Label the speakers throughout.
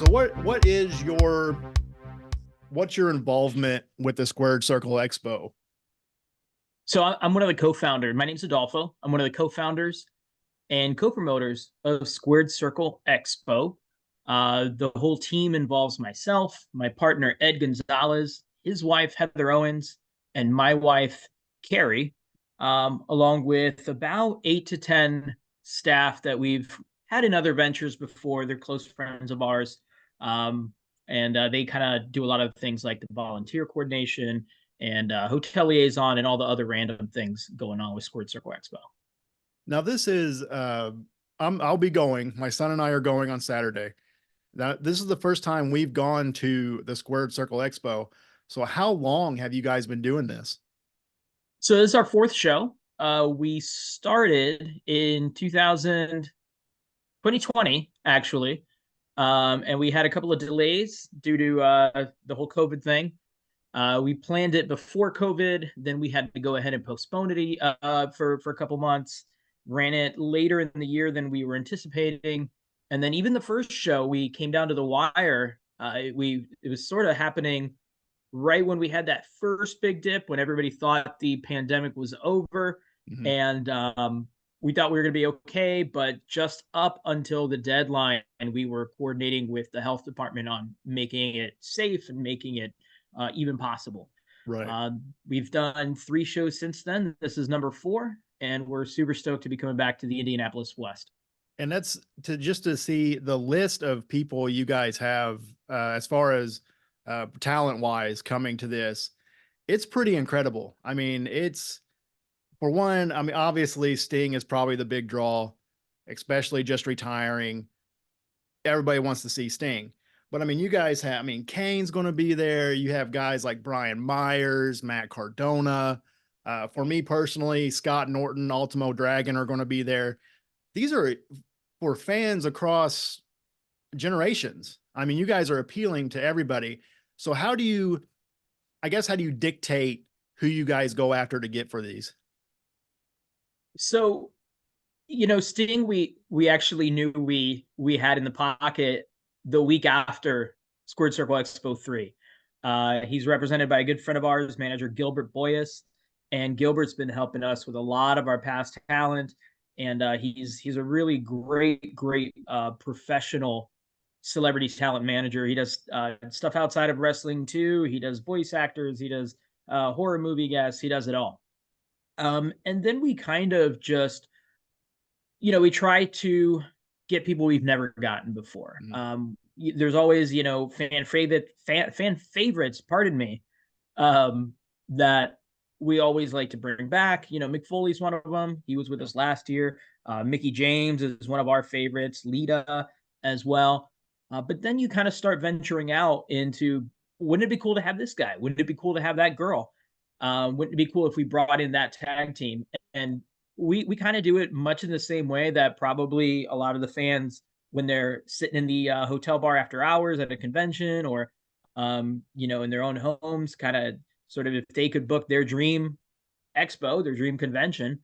Speaker 1: What's your involvement with the Squared Circle Expo?
Speaker 2: So I'm one of the co-founders. My name's Adolfo. I'm one of the co-founders and co-promoters of Squared Circle Expo. The whole team involves myself, my partner Ed Gonzalez, his wife Heather Owens, and my wife Carrie, along with about 8 to 10 staff that we've had in other ventures before. They're close friends of ours, and they kind of do a lot of things like the volunteer coordination and hotel liaison and all the other random things going on with Squared Circle Expo.
Speaker 1: Now this is I'll be going. My son and I are going on Saturday. Now this is the first time we've gone to the Squared Circle Expo. So how long have you guys been doing this?
Speaker 2: So this is our fourth show. We started in 2020, actually, and we had a couple of delays due to the whole COVID thing. We planned it before COVID, then we had to go ahead and postpone it for a couple months. Ran it later in the year than we were anticipating, and then even the first show we came down to the wire. It was sort of happening right when we had that first big dip when everybody thought the pandemic was over,
Speaker 1: Mhm.
Speaker 2: and we thought we were going to be okay, but just up until the deadline, and we were coordinating with the health department on making it safe and making it even possible.
Speaker 1: Right.
Speaker 2: We've done 3 shows since then. This is number 4, and we're super stoked to be coming back to the Indianapolis West.
Speaker 1: And that's to see the list of people you guys have as far as talent wise coming to this. It's pretty incredible. I mean, it's for one, I mean, obviously Sting is probably the big draw, especially just retiring. Everybody wants to see Sting. But I mean, you guys have, I mean, Kane's going to be there. You have guys like Brian Myers, Matt Cardona. For me personally, Scott Norton, Ultimo Dragon are going to be there. These are for fans across generations. I mean, you guys are appealing to everybody. So how do you dictate who you guys go after to get for these?
Speaker 2: So, Sting, we actually knew we had in the pocket the week after Squared Circle Expo 3. He's represented by a good friend of ours, manager Gilbert Boyas, and Gilbert's been helping us with a lot of our past talent, and he's a really great professional celebrity talent manager. He does stuff outside of wrestling too. He does voice actors. He does horror movie guests. He does it all. And then we kind of just, we try to get people we've never gotten before.
Speaker 1: Mhm.
Speaker 2: There's always, fan favorites, pardon me, that we always like to bring back. Mick Foley's one of them. He was with us last year. Mickey James is one of our favorites. Lita as well. But then you kind of start venturing out into, wouldn't it be cool to have this guy? Wouldn't it be cool to have that girl? Wouldn't it be cool if we brought in that tag team? And we kind of do it much in the same way that probably a lot of the fans, when they're sitting in the hotel bar after hours at a convention, or in their own homes, kind of sort of, if they could book their dream expo, their dream convention,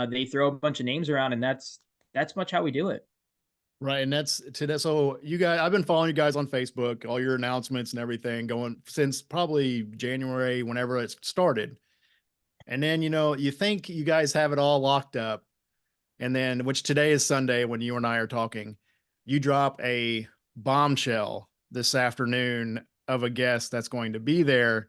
Speaker 2: they throw a bunch of names around, and that's much how we do it.
Speaker 1: Right. And that's to that. So you guys, I've been following you guys on Facebook, all your announcements and everything going since probably January, whenever it started. And then, you think you guys have it all locked up. And then, which today is Sunday when you and I are talking, you drop a bombshell this afternoon of a guest that's going to be there.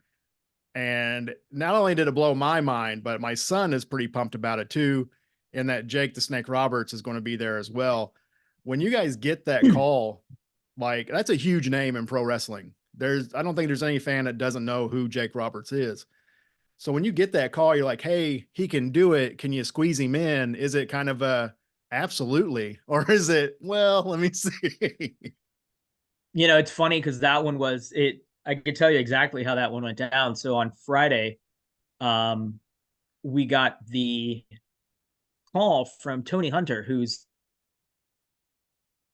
Speaker 1: And not only did it blow my mind, but my son is pretty pumped about it too. And that Jake the Snake Roberts is going to be there as well. When you guys get that call, like that's a huge name in pro wrestling. I don't think there's any fan that doesn't know who Jake Roberts is. So when you get that call, you're like, hey, he can do it. Can you squeeze him in? Is it kind of a absolutely, or is it, well, let me see.
Speaker 2: It's funny because that one was it. I could tell you exactly how that one went down. So on Friday, um, we got the call from Tony Hunter, who's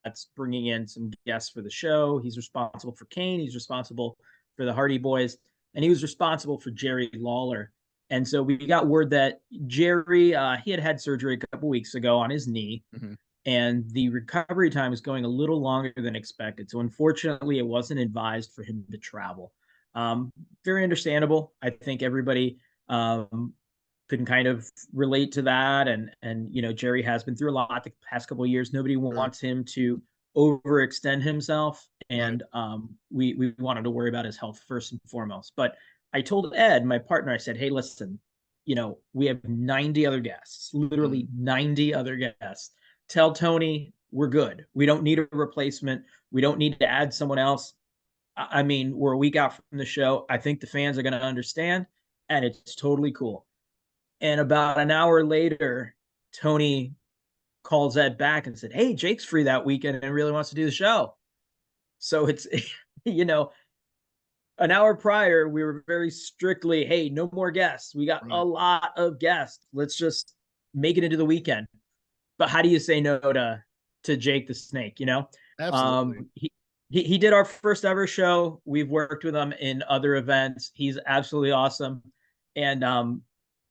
Speaker 2: that's bringing in some guests for the show. He's responsible for Kane. He's responsible for the Hardy Boys, and he was responsible for Jerry Lawler. And so we got word that Jerry, he had surgery a couple weeks ago on his knee.
Speaker 1: Mhm.
Speaker 2: and the recovery time is going a little longer than expected. So unfortunately, it wasn't advised for him to travel. Um, Very understandable. I think everybody can kind of relate to that, and Jerry has been through a lot the past couple of years. Nobody
Speaker 1: Sure.
Speaker 2: wants him to overextend himself,
Speaker 1: Right.
Speaker 2: and we wanted to worry about his health first and foremost. But I told Ed, my partner, I said, hey, listen, we have 90 other guests,
Speaker 1: Mm.
Speaker 2: literally 90 other guests. Tell Tony we're good. We don't need a replacement. We don't need to add someone else. I mean, we're a week out from the show. I think the fans are going to understand, and it's totally cool. And about an hour later, Tony calls Ed back and said, hey, Jake's free that weekend and really wants to do the show. So it's, you know, an hour prior, we were very strictly, hey, no more guests. We got a
Speaker 1: Right.
Speaker 2: lot of guests. Let's just make it into the weekend. But how do you say no to Jake the Snake?
Speaker 1: Absolutely.
Speaker 2: He did our first ever show. We've worked with him in other events. He's absolutely awesome, and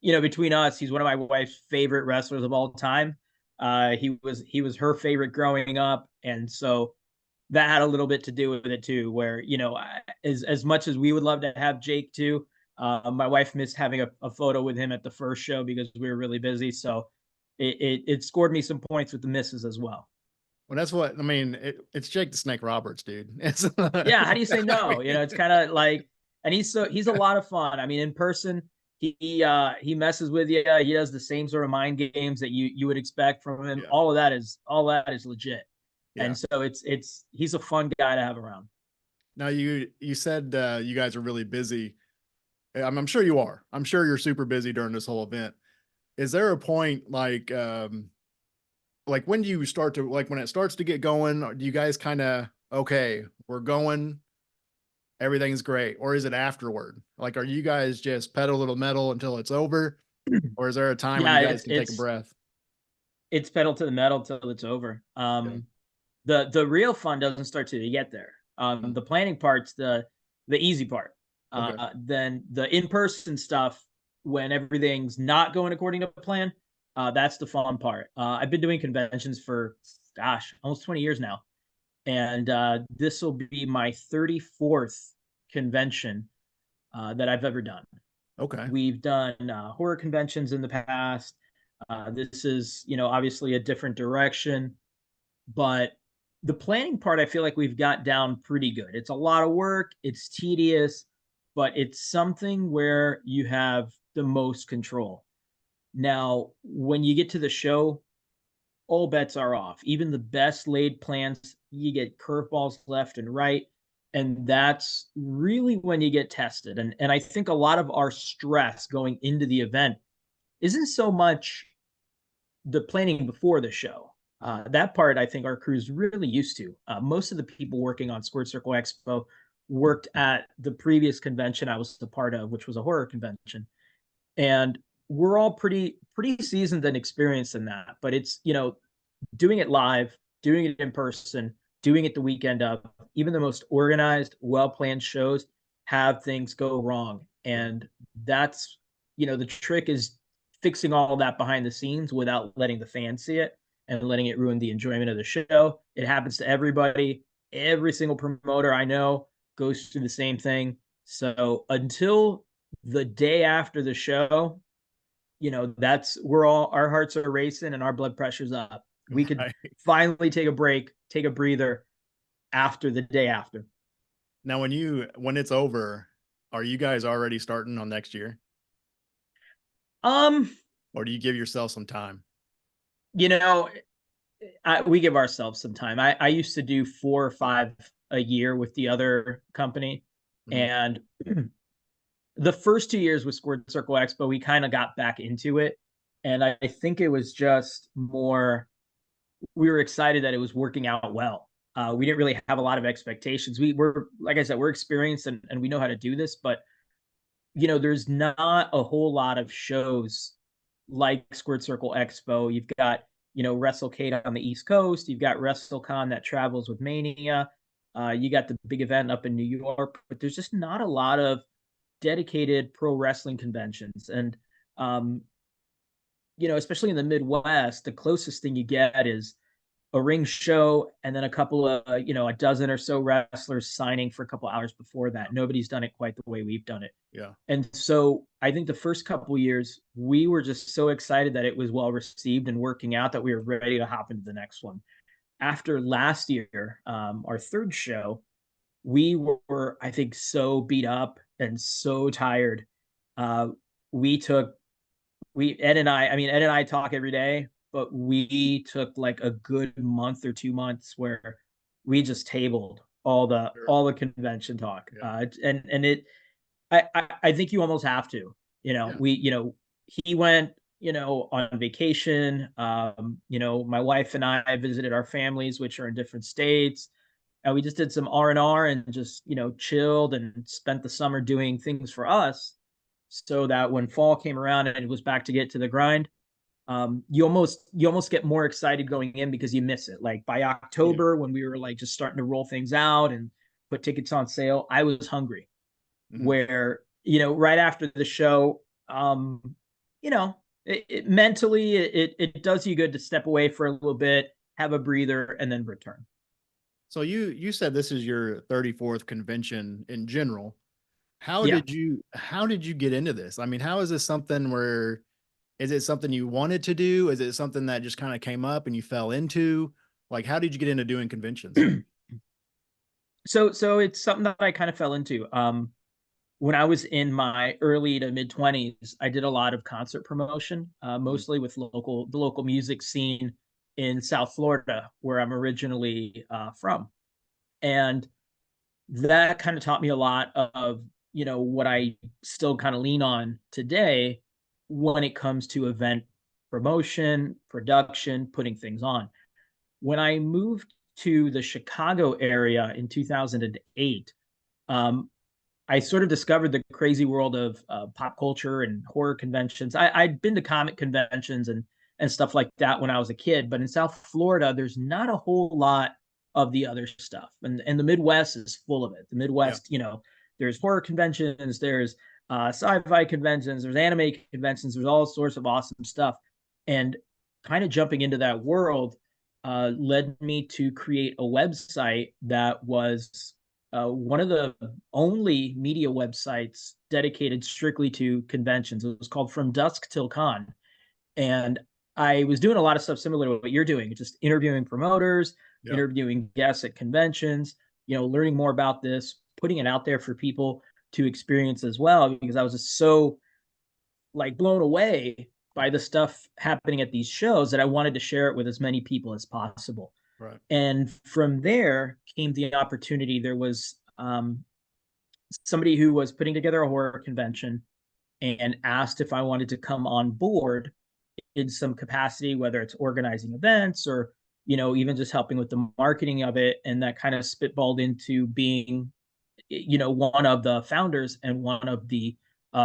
Speaker 2: between us, he's one of my wife's favorite wrestlers of all time. He was her favorite growing up, and so that had a little bit to do with it too. Where as much as we would love to have Jake too, my wife missed having a photo with him at the first show because we were really busy. So it scored me some points with the misses as well.
Speaker 1: Well, that's what I mean. It's Jake the Snake Roberts, dude. It's
Speaker 2: Yeah, how do you say
Speaker 1: I
Speaker 2: no?
Speaker 1: mean,
Speaker 2: It's kind of like, and he's a lot of fun. I mean, in person, he messes with you. He does the same sort of mind games that you would expect from him.
Speaker 1: yeah,
Speaker 2: All that is legit,
Speaker 1: yeah.
Speaker 2: and so it's he's a fun guy to have around.
Speaker 1: Now you said you guys are really busy. I'm sure you are. I'm sure you're super busy during this whole event. Is there a point like when do you start to like when it starts to get going? Do you guys kind of okay, we're going, everything's great, or is it afterward? Like, are you guys just pedal little metal until it's over, or is there a time when
Speaker 2: Yeah,
Speaker 1: you guys
Speaker 2: it's
Speaker 1: can take a
Speaker 2: it's
Speaker 1: breath?
Speaker 2: it's pedal to the metal till it's over.
Speaker 1: Yeah.
Speaker 2: The real fun doesn't start till you get there.
Speaker 1: Mm.
Speaker 2: The planning part's the easy part.
Speaker 1: Okay.
Speaker 2: Then the in person stuff, when everything's not going according to plan, that's the fun part. I've been doing conventions for gosh almost 20 years now, and this will be my 34th convention that I've ever done.
Speaker 1: Okay.
Speaker 2: We've done horror conventions in the past. This is, obviously a different direction, but the planning part, I feel like we've got down pretty good. It's a lot of work, it's tedious, but it's something where you have the most control. Now, when you get to the show, all bets are off. Even the best laid plans, you get curveballs left and right. And that's really when you get tested. And I think a lot of our stress going into the event isn't so much the planning before the show. That part, I think our crew's really used to. Most of the people working on Squared Circle Expo worked at the previous convention I was a part of, which was a horror convention, and we're all pretty seasoned and experienced in that. But it's doing it live, doing it in person, doing it the weekend of. Even the most organized, well planned shows have things go wrong,
Speaker 1: Sure.
Speaker 2: and that's the trick is fixing all of that behind the scenes without letting the fans see it and letting it ruin the enjoyment of the show. It happens to everybody. Every single promoter I know goes through the same thing. So until the day after the show, that's we're all our hearts are racing and our blood pressure's up. We could
Speaker 1: Right.
Speaker 2: finally take a break, take a breather after the day after.
Speaker 1: Now, when it's over, are you guys already starting on next year,
Speaker 2: Um,
Speaker 1: or do you give yourself some time?
Speaker 2: you know, we give ourselves some time. I used to do 4 or 5 a year with the other company,
Speaker 1: Mhm.
Speaker 2: and the first 2 years with Squared Circle Expo, we kind of got back into it, and I think it was just more. We were excited that it was working out well. We didn't really have a lot of expectations. We were, like I said, we're experienced and we know how to do this, but there's not a whole lot of shows like Squared Circle Expo. You've got, WrestleCade on the East Coast. You've got WrestleCon that travels with Mania. You got the big event up in New York, but there's just not a lot of dedicated pro wrestling conventions. And, especially in the Midwest, the closest thing you get is a ring show, and then a couple of, a dozen or so wrestlers signing for a couple hours before that. Nobody's done it quite the way we've done it.
Speaker 1: Yeah.
Speaker 2: And so I think the first couple years, we were just so excited that it was well received and working out that we were ready to hop into the next one. After last year, our third show, we were, I think, so beat up and so tired. Uh, we took, Ed and I talk every day, but we took like a good month or 2 months where we just tabled
Speaker 1: Sure.
Speaker 2: all the convention talk.
Speaker 1: Yeah.
Speaker 2: And it, I think you almost have to,
Speaker 1: Yeah.
Speaker 2: he went, on vacation. My wife and I visited our families, which are in different states. And we just did some R&R and just, chilled and spent the summer doing things for us, so that when fall came around and it was back to get to the grind, you almost get more excited going in because you miss it. Like by
Speaker 1: Yeah.
Speaker 2: October, when we were like just starting to roll things out and put tickets on sale, I was hungry.
Speaker 1: Mhm.
Speaker 2: Where, right after the show, mentally it does you good to step away for a little bit, have a breather, and then return.
Speaker 1: So you said this is your 34th convention in general.
Speaker 2: Yeah.
Speaker 1: How did you get into this? I mean, how is this something where is it something you wanted to do? Is it something that just kind of came up and you fell into? Like, how did you get into doing conventions?
Speaker 2: So it's something that I kind of fell into. When I was in my early to mid 20s, I did a lot of concert promotion,
Speaker 1: Mhm.
Speaker 2: mostly with the local music scene in South Florida, where I'm originally from. And that kind of taught me a lot of, what I still kind of lean on today when it comes to event promotion, production, putting things on. When I moved to the Chicago area in 2008, um, I sort of discovered the crazy world of pop culture and horror conventions. I'd been to comic conventions and stuff like that when I was a kid, but in South Florida, there's not a whole lot of the other stuff, and the Midwest is full of it. The
Speaker 1: Yeah.
Speaker 2: Midwest, there's horror conventions, there's sci-fi conventions, there's anime conventions, there's all sorts of awesome stuff, and kind of jumping into that world led me to create a website that was one of the only media websites dedicated strictly to conventions. It was called From Dusk Till Con. And I was doing a lot of stuff similar to what you're doing, just interviewing promoters,
Speaker 1: Yeah.
Speaker 2: interviewing guests at conventions, learning more about this, putting it out there for people to experience as well, because I was just so like blown away by the stuff happening at these shows that I wanted to share it with as many people as possible.
Speaker 1: Right.
Speaker 2: And from there came the opportunity. There was somebody who was putting together a horror convention and asked if I wanted to come on board in some capacity, whether it's organizing events or, even just helping with the marketing of it. And that kind of spitballed into being, one of the founders and one of the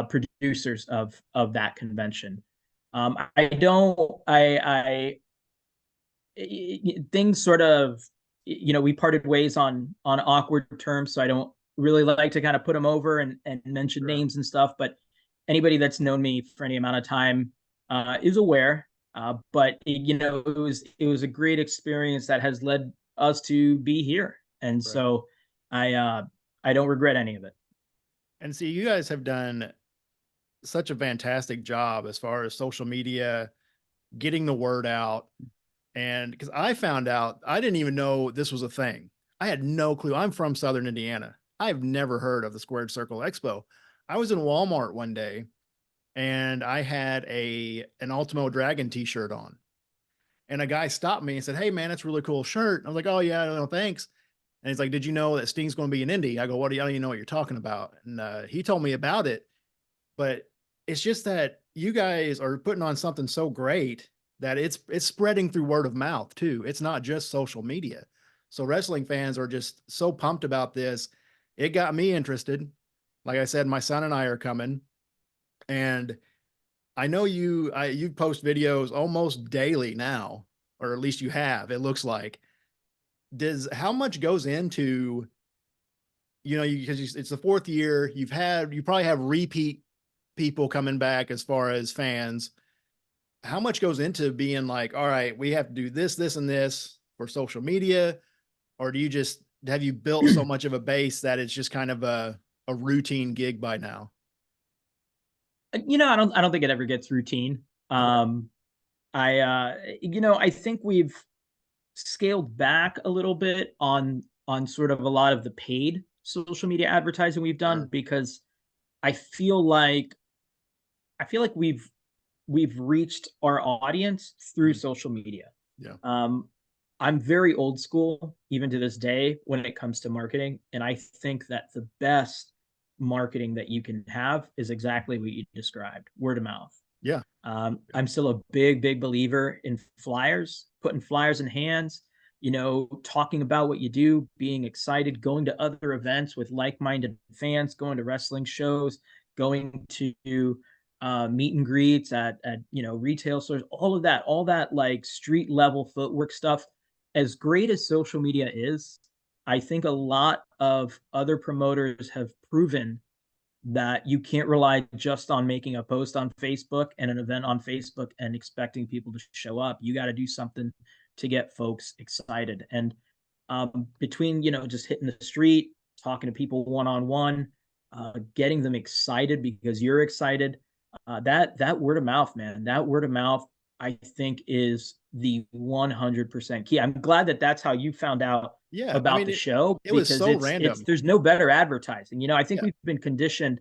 Speaker 2: producers of that convention. I don't, things sort of, we parted ways on awkward terms, so I don't really like to kind of put them over and mention
Speaker 1: Sure.
Speaker 2: names and stuff. But anybody that's known me for any amount of time is aware. But it was a great experience that has led us to be here, and
Speaker 1: Right.
Speaker 2: so I don't regret any of it.
Speaker 1: And see, you guys have done such a fantastic job as far as social media, getting the word out. And because I found out, I didn't even know this was a thing. I had no clue. I'm from Southern Indiana. I've never heard of the Squared Circle Expo. I was in Walmart one day and I had an Ultimo Dragon t-shirt on. And a guy stopped me and said, "Hey man, that's a really cool shirt." I was like, "Oh yeah, no, thanks." And he's like, "Did you know that Sting's going to be in Indy?" I go, "What do you, I don't even know what you're talking about." And he told me about it, but it's just that you guys are putting on something so great that it's spreading through word of mouth too. It's not just social media. So wrestling fans are just so pumped about this. It got me interested. Like I said, my son and I are coming, and I know you post videos almost daily now, or at least you have. It looks like. Does how much goes into because it's the fourth year you probably have repeat people coming back as far as fans. How much goes into being like, all right, we have to do this, this, and this. for social media, or do you just have you built so much of a base that it's just kind of a routine gig by now?
Speaker 2: I don't think it ever gets routine.
Speaker 1: Okay.
Speaker 2: I think we've scaled back a little bit on sort of a lot of the paid social media advertising we've done,
Speaker 1: Sure.
Speaker 2: because I feel like we've reached our audience through
Speaker 1: Mhm.
Speaker 2: social media.
Speaker 1: Yeah.
Speaker 2: Um, I'm very old school, even to this day, when it comes to marketing. And I think that the best marketing that you can have is exactly what you described, word of mouth.
Speaker 1: Yeah. Yeah.
Speaker 2: I'm still a big, big believer in flyers, putting flyers in hands, talking about what you do, being excited, going to other events with like-minded fans, going to wrestling shows, going to meet and greets at retail stores, all that like street level footwork stuff. As great as social media is, I think a lot of other promoters have proven that you can't rely just on making a post on Facebook and an event on Facebook and expecting people to show up. You got to do something to get folks excited. And between just hitting the street, talking to people one on one, getting them excited because you're excited, that word of mouth, man, that word of mouth, I think is the 100% key. I'm glad that that's how you found out
Speaker 1: Yeah. I
Speaker 2: about
Speaker 1: mean,
Speaker 2: the show,
Speaker 1: it was
Speaker 2: because
Speaker 1: so
Speaker 2: it's
Speaker 1: random.
Speaker 2: there's no better advertising. I think
Speaker 1: Yeah.
Speaker 2: we've been conditioned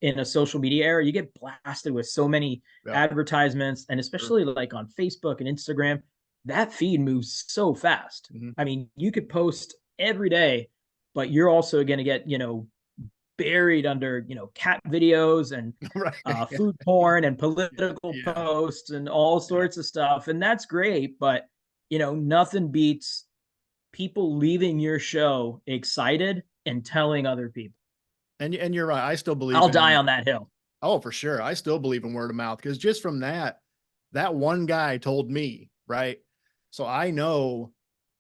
Speaker 2: in a social media era. You get blasted with so many
Speaker 1: Yeah.
Speaker 2: advertisements, and
Speaker 1: Sure.
Speaker 2: especially like on Facebook and Instagram, that feed moves so fast.
Speaker 1: Mhm.
Speaker 2: I mean, you could post every day, but you're also going to get, buried under, cat videos and
Speaker 1: Right.
Speaker 2: food porn and political
Speaker 1: Yeah.
Speaker 2: posts and all
Speaker 1: Yeah.
Speaker 2: sorts of stuff. And that's great, but nothing beats people leaving your show excited and telling other people.
Speaker 1: And you're right. I still believe
Speaker 2: I'll die
Speaker 1: in,
Speaker 2: on that hill.
Speaker 1: oh, for sure. I still believe in word of mouth because just from that, that one guy told me, right? So I know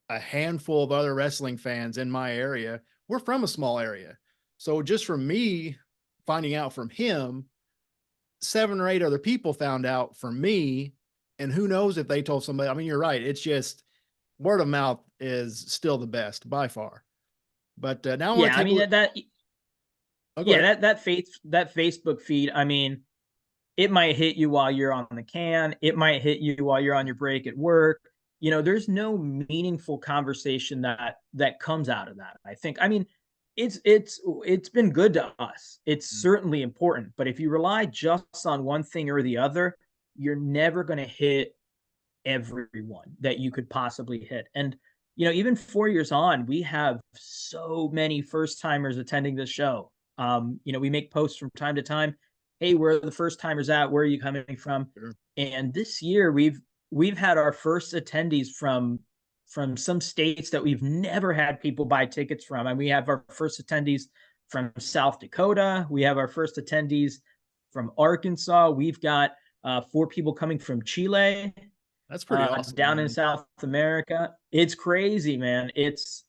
Speaker 1: a handful of other wrestling fans in my area. We're from a small area. So just from me finding out from him, 7 or 8 other people found out from me. And who knows if they told somebody. I mean, you're right. It's just word of mouth is still the best by far. But now I want
Speaker 2: Yeah,
Speaker 1: to
Speaker 2: I
Speaker 1: take a
Speaker 2: mean
Speaker 1: look.
Speaker 2: that
Speaker 1: Oh, go
Speaker 2: yeah,
Speaker 1: ahead.
Speaker 2: that Facebook feed, I mean, it might hit you while you're on the can, it might hit you while you're on your break at work. There's no meaningful conversation that comes out of that. I think. I mean, it's been good to us. It's
Speaker 1: Mm.
Speaker 2: certainly important, but if you rely just on one thing or the other, you're never going to hit everyone that you could possibly hit. And even 4 years on, we have so many first timers attending this show. We make posts from time to time. Hey, where are the first timers at? Where are you coming from?
Speaker 1: Sure.
Speaker 2: And this year we've had our first attendees from some states that we've never had people buy tickets from. And we have our first attendees from South Dakota. We have our first attendees from Arkansas. We've got 4 people coming from Chile,
Speaker 1: That's pretty awesome,
Speaker 2: down in
Speaker 1: man.
Speaker 2: South America. It's crazy, man. It's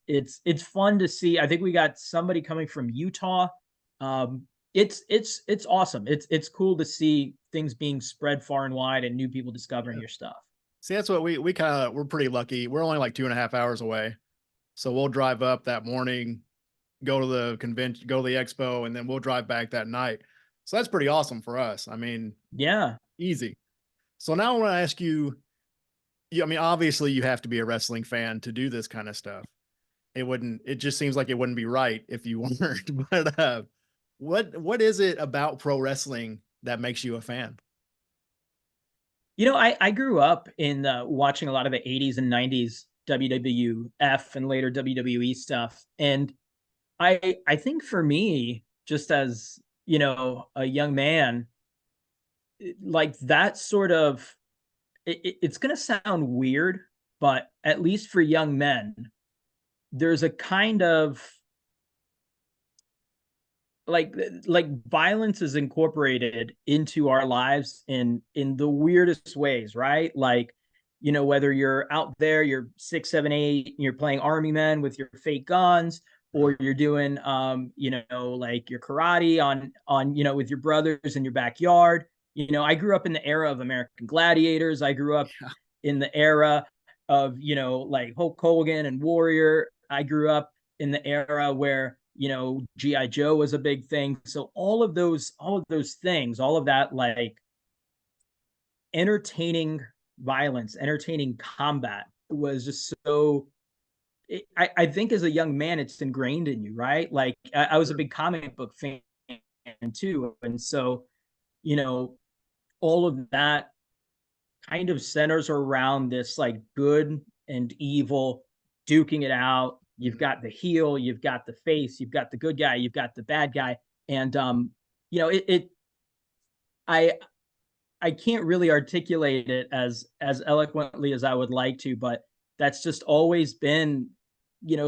Speaker 2: fun to see. I think we got somebody coming from Utah. It's awesome. It's cool to see things being spread far and wide and new people discovering
Speaker 1: Yeah.
Speaker 2: your stuff.
Speaker 1: See, that's what we kind of, we're pretty lucky. We're only like 2.5 hours away. So we'll drive up that morning, go to the convention, go to the expo, and then we'll drive back that night. So that's pretty awesome for us. I mean,
Speaker 2: Yeah.
Speaker 1: easy. So now I want to ask you, I mean, obviously you have to be a wrestling fan to do this kind of stuff. It just seems like it wouldn't be right if you weren't. But what is it about pro wrestling that makes you a fan?
Speaker 2: I grew up in watching a lot of the 80s and 90s WWF and later WWE stuff. And I think for me, just as, a young man, like that sort of it's going to sound weird, but at least for young men, there's a kind of like violence is incorporated into our lives in the weirdest ways, right? Like, whether you're out there, you're 6, 7, 8, you're playing army men with your fake guns,
Speaker 1: Sure.
Speaker 2: or you're doing like your karate on with your brothers in your backyard. I grew up in the era of American Gladiators. I grew up
Speaker 1: Yeah.
Speaker 2: in the era of, like Hulk Hogan and Warrior. I grew up in the era where, GI Joe was a big thing. So all of those things, all of that, like entertaining violence, entertaining combat was just so. I think as a young man, it's ingrained in you, right? Like I was a
Speaker 1: Sure.
Speaker 2: big comic book fan too, and so you know all of that kind of centers around this like good and evil duking it out. You've
Speaker 1: Mhm.
Speaker 2: got the heel, you've got the face, you've got the good guy, you've got the bad guy, and it I I can't really articulate it as eloquently as I would like to, but that's just always been,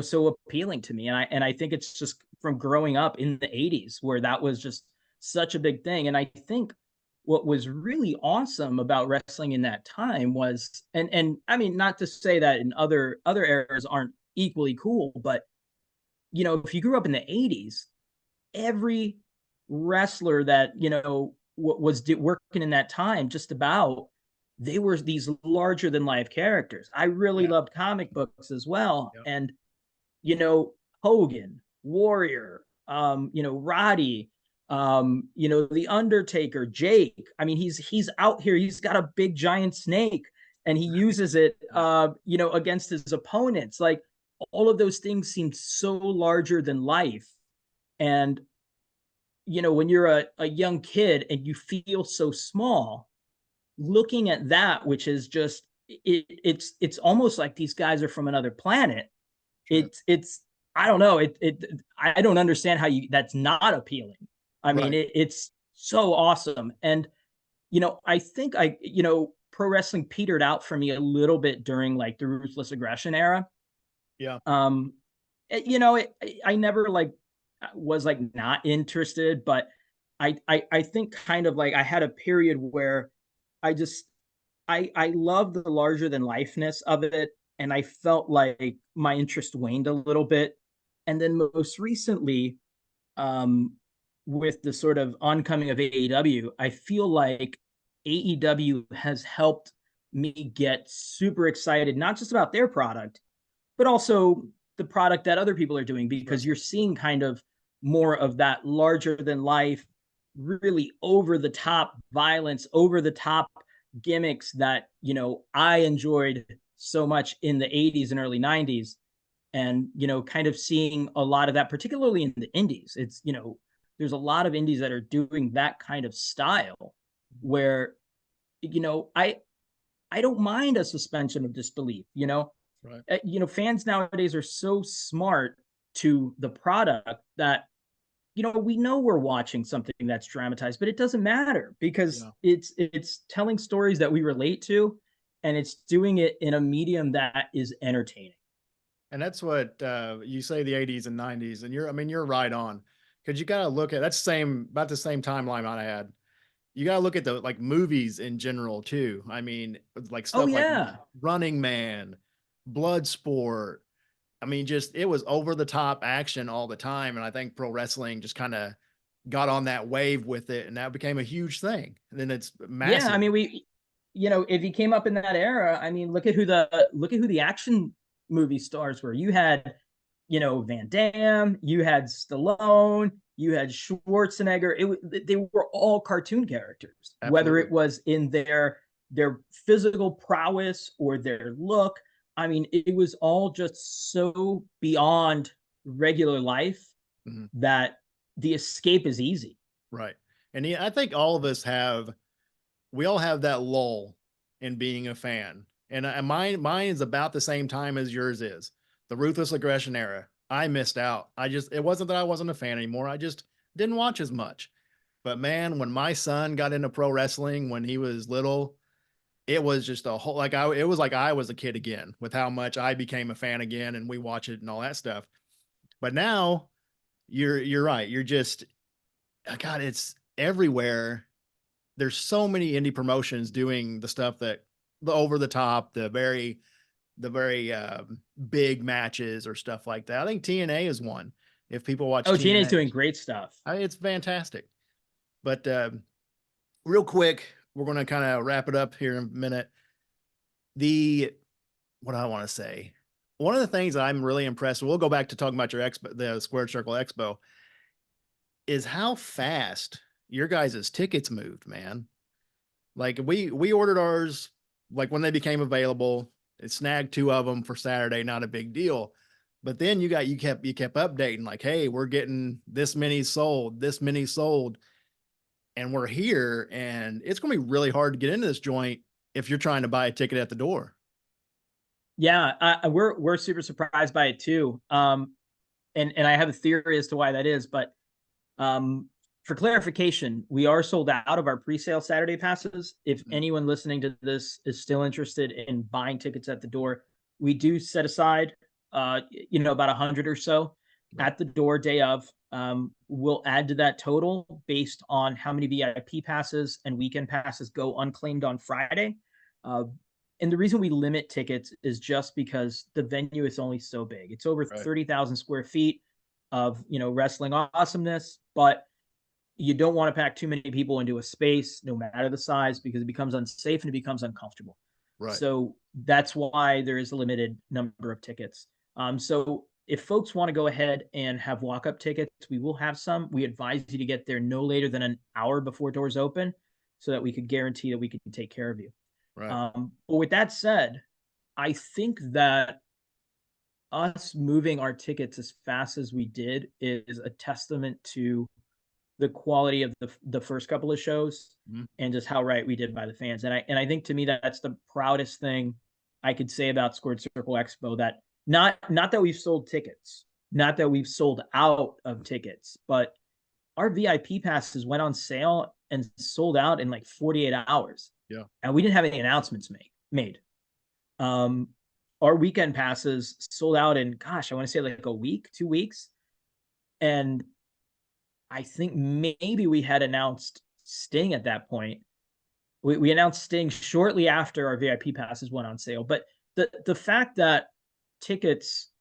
Speaker 2: so appealing to me. And I think it's just from growing up in the 80s where that was just such a big thing. And I think what was really awesome about wrestling in that time was, and I mean, not to say that in other eras aren't equally cool, but if you grew up in the 80s, every wrestler that was working in that time, just about, they were these larger than life characters. I really
Speaker 1: Yeah.
Speaker 2: loved comic books as well,
Speaker 1: Yep.
Speaker 2: and you know Hogan, Warrior, Roddy, the Undertaker, Jake. I mean, he's out here, he's got a big giant snake and he uses it
Speaker 1: Yeah.
Speaker 2: against his opponents. Like all of those things seem so larger than life. And when you're a young kid and you feel so small, looking at that, which is just it's almost like these guys are from another planet.
Speaker 1: Sure.
Speaker 2: It's I don't know, I don't understand how you that's not appealing. I mean,
Speaker 1: Right.
Speaker 2: it's so awesome. And I think pro wrestling petered out for me a little bit during like the ruthless aggression era.
Speaker 1: Yeah.
Speaker 2: um I never like was like not interested, but I think kind of like I had a period where I just I love the larger than lifeness of it, and I felt like my interest waned a little bit. And then most recently, um, with the sort of oncoming of AEW, I feel like AEW has helped me get super excited, not just about their product, but also the product that other people are doing, because
Speaker 1: Right.
Speaker 2: you're seeing kind of more of that larger than life, really over the top violence, over the top gimmicks that I enjoyed so much in the 80s and early 90s. And kind of seeing a lot of that, particularly in the indies. It's there's a lot of indies that are doing that kind of style where you know i I don't mind a suspension of disbelief.
Speaker 1: Right.
Speaker 2: Fans nowadays are so smart to the product that we know we're watching something that's dramatized, but it doesn't matter because
Speaker 1: Yeah.
Speaker 2: it's telling stories that we relate to, and it's doing it in a medium that is entertaining.
Speaker 1: And that's what you say, the 80s and 90s, and I mean, you're right on. Because you got to look at that's same about the same timeline I had. You got to look at the like movies in general too. I mean, like
Speaker 2: Oh
Speaker 1: stuff like
Speaker 2: yeah.
Speaker 1: Running Man, Bloodsport. I mean, just it was over the top action all the time. And I think pro wrestling just kind of got on that wave with it, and that became a huge thing. And then it's
Speaker 2: Yeah, I
Speaker 1: massive.
Speaker 2: mean, if he came up in that era, I mean, look at who the action movie stars were. You had, Van Damme, you had Stallone, you had Schwarzenegger. They were all cartoon characters, whether
Speaker 1: Absolutely.
Speaker 2: it was in their physical prowess or their look. I mean, it was all just so beyond regular life
Speaker 1: Mhm.
Speaker 2: that the escape is easy.
Speaker 1: Right. And yeah, I think all of us have we all have that lull in being a fan. And mine is about the same time as yours is. The ruthless aggression era. I missed out. It wasn't that I wasn't a fan anymore. I just didn't watch as much. But man, when my son got into pro wrestling when he was little, it was just a whole it was like I was a kid again with how much I became a fan again and we watch it and all that stuff. But now you're right. You're just God, it's everywhere. There's so many indie promotions doing the stuff that the over the top, the very big matches or stuff like that. I think TNA is one. If people watch
Speaker 2: Oh, TNA is
Speaker 1: TNA,
Speaker 2: doing great stuff.
Speaker 1: it's fantastic. But real quick, we're going to kind of wrap it up here in a minute. The what do I want to say? One of the things I'm really impressed with, we'll go back to talking about your expo, the Squared Circle Expo, is how fast your guys' tickets moved, man. Like we ordered ours like when they became available. It snagged two of them for Saturday, not a big deal. But then you kept updating like, hey, we're getting this many sold, this many sold, and we're here, and it's going to be really hard to get into this joint if you're trying to buy a ticket at the door.
Speaker 2: Yeah, we're super surprised by it too. And I have a theory as to why that is, but for clarification, we are sold out of our pre-sale Saturday passes. If anyone listening to this is still interested in buying tickets at the door, we do set aside, about 100 or so at the door day of. We'll add to that total based on how many VIP passes and weekend passes go unclaimed on Friday. And the reason we limit tickets is just because the venue is only so big. It's over 30,000 square feet of, wrestling awesomeness, but you don't want to pack too many people into a space, no matter the size, because it becomes unsafe and it becomes uncomfortable.
Speaker 1: Right.
Speaker 2: So that's why there is a limited number of tickets. So if folks want to go ahead and have walk-up tickets, we will have some. We advise you to get there no later than an hour before doors open so that we could guarantee that we can take care of you.
Speaker 1: Right.
Speaker 2: But with that said, I think that us moving our tickets as fast as we did is a testament to the quality of the first couple of shows and just how right we did by the fans. And I think to me that's the proudest thing I could say about Squared Circle Expo, that not that we've sold tickets, not that we've sold out of tickets, but our VIP passes went on sale and sold out in like 48 hours.
Speaker 1: Yeah.
Speaker 2: And we didn't have any announcements made. Our weekend passes sold out in, gosh, I want to say like a week, 2 weeks. And I think maybe we had announced Sting at that point. We announced Sting shortly after our VIP passes went on sale. But the fact that tickets,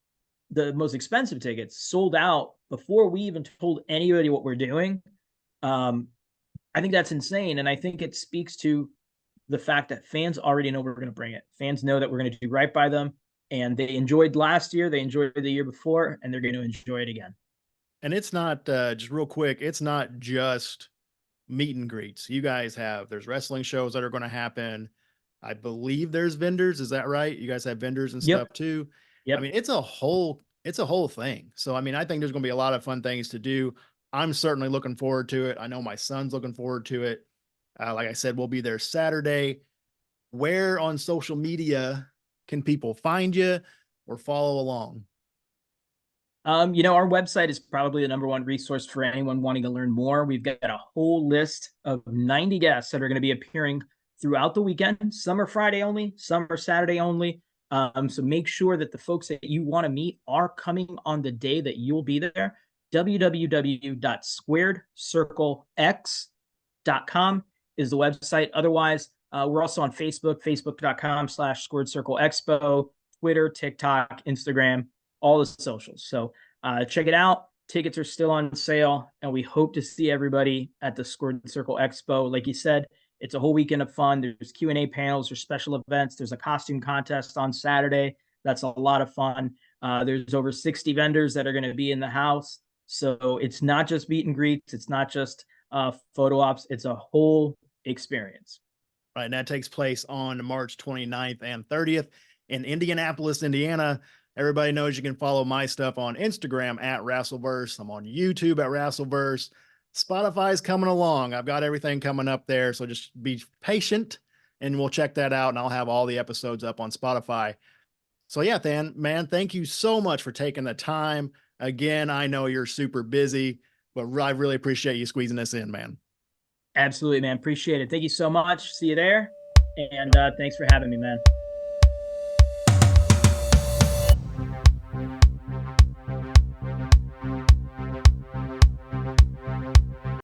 Speaker 2: the most expensive tickets, sold out before we even told anybody what we're doing, I think that's insane. And I think it speaks to the fact that fans already know we're going to bring it. Fans know that we're going to do right by them. And they enjoyed last year, they enjoyed the year before, and they're going to enjoy it again.
Speaker 1: And it's not just real quick, it's not just meet and greets. You guys there's wrestling shows that are going to happen. I believe there's vendors. Is that right? You guys have vendors and stuff too.
Speaker 2: Yep.
Speaker 1: I mean, it's a whole thing. So, I mean, I think there's going to be a lot of fun things to do. I'm certainly looking forward to it. I know my son's looking forward to it. Like I said, we'll be there Saturday. Where on social media can people find you or follow along?
Speaker 2: Our website is probably the number one resource for anyone wanting to learn more. We've got a whole list of 90 guests that are going to be appearing throughout the weekend. Some are Friday only, some are Saturday only. So make sure that the folks that you want to meet are coming on the day that you'll be there. www.squaredcirclex.com is the website. Otherwise, we're also on Facebook, facebook.com/Squared Circle Expo, Twitter, TikTok, Instagram, all the socials. So check it out. Tickets are still on sale, and we hope to see everybody at the Squared Circle Expo. Like you said, it's a whole weekend of fun. There's Q&A panels, there's special events, there's a costume contest on Saturday. That's a lot of fun. There's over 60 vendors that are going to be in the house. So it's not just meet and greets. It's not just photo ops. It's a whole experience.
Speaker 1: Right. And that takes place on March 29th and 30th in Indianapolis, Indiana. Everybody knows you can follow my stuff on Instagram at Wrestleverse. I'm on YouTube at Wrestleverse. Spotify's coming along. I've got everything coming up there. So just be patient and we'll check that out. And I'll have all the episodes up on Spotify. So yeah, man, thank you so much for taking the time. Again, I know you're super busy, but I really appreciate you squeezing this in, man.
Speaker 2: Absolutely, man. Appreciate it. Thank you so much. See you there. And thanks for having me, man.